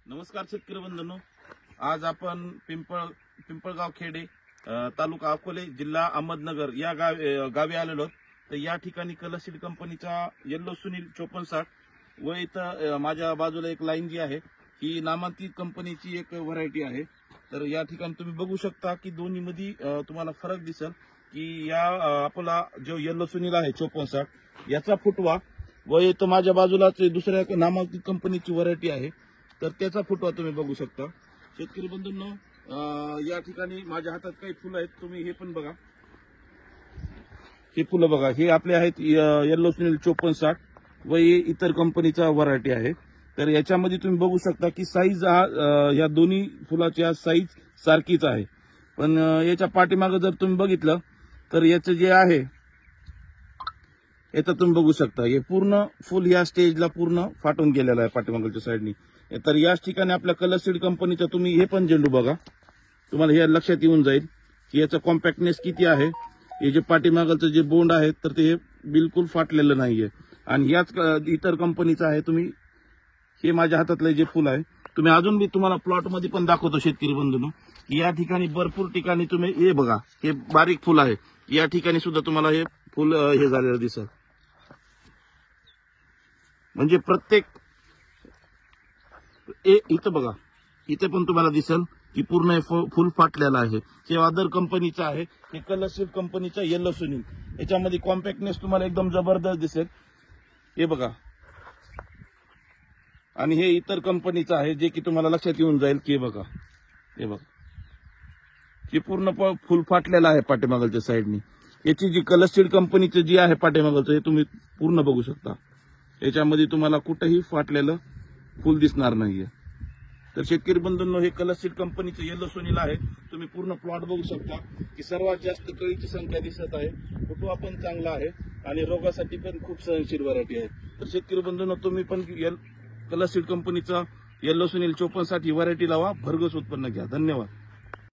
नमस्कार शेतकरी बंधूंनो, आज आपण पिंपळगाव खेडे तालुका अकोले जिल्हा अहमदनगर या गावी आलेलो आहोत। तर या ठिकाणी कलसीड कंपनीचा येल्लो सुनील 5460 व इथं माझ्या बाजूला एक लाईन जी आहे ही नामांकित कंपनीची एक व्हरायटी आहे। तर या ठिकाणी तुम्ही बघू शकता की दोन्ही मध्ये तुम्हाला फरक दिसेल की या आपला जो येल्लो सुनील आहे 5460 याचा फुटवा व इथं माझ्या बाजूलाच दुसऱ्या नामांकित कंपनीची व्हरायटी आहे तर त्याचा फुटवा तुम्ही बघू शकता। शेतकरी बंधूंनो, या ठिकाणी माझ्या हातात काही फुलं आहेत, तुम्ही हे पण बघा। हे फुलं बघा, हे आपले आहेत येल्लो सुनील 5460 व हे इतर कंपनीचा व्हरायटी आहे। तर याच्यामध्ये तुम्ही बघू शकता की साईज या दोन्ही फुलाच्या साईज सारखीच आहे, पण याच्या पाठीमागे जर तुम्ही बघितलं तर याचं जे आहे याचं तुम्ही बघू शकता हे पूर्ण फुल या स्टेजला पूर्ण फाटून गेलेलं आहे पाठीमागच्या साईडनी। तर याच ठिकाणी आपल्या कलसीड कंपनीचा तुम्ही हे पण झेंडू बघा, तुम्हाला हे लक्षात येऊन जाईल की याचा कॉम्पॅक्टनेस किती आहे। हे जे पाठीमागचं जे बोंड आहे तर ते बिलकुल फाटलेलं नाहीये आणि याच इतर कंपनीचा आहे। तुम्ही हे माझ्या हातातलं जे फुल आहे तुम्ही अजून मी तुम्हाला प्लॉट मध्ये पण दाखवतो शेतकरी बंधूंनो, या ठिकाणी भरपूर ठिकाणी तुम्ही हे बघा, हे बारीक फुल आहे, या ठिकाणी सुद्धा तुम्हाला हे फुल हे झालेलं दिसेल। म्हणजे प्रत्येक इथं बघा, इथे पण तुम्हाला दिसेल की पूर्ण फुल फाटलेला आहे। हे अदर कंपनीचं आहे, हे कलरशीट कंपनीचा येल्लो सुनील, याच्यामध्ये कॉम्पॅक्टनेस तुम्हाला एकदम जबरदस्त दिसेल, हे बघा। आणि हे इतर कंपनीचं आहे जे की तुम्हाला लक्षात येऊन जाईल की बघा, हे बघा, हे पूर्ण फुल फाटलेला आहे पाठीमागच्या साईडनी। याची जी कलरशीट कंपनीचं जी आहे पाठीमागचं हे तुम्ही पूर्ण बघू शकता, याच्यामध्ये तुम्हाला कुठेही फाटलेलं फुल दिसणार नाहीये। तर शेतकरी बंधूंनो, हे कलसीड कंपनीचं येल्लो सुनील आहे, तुम्ही पूर्ण प्लॉट बघू शकता की सर्वात जास्त कळीची संख्या दिसत आहे, फुटवा पण चांगला आहे आणि रोगासाठी पण खूप सहनशील व्हरायटी आहे। तर शेतकरी बंधूंनो, तुम्ही पण कलसीड कंपनीचा येल्लो सुनील 5460 ही व्हरायटी लावा, भरघोस उत्पन्न घ्या। धन्यवाद।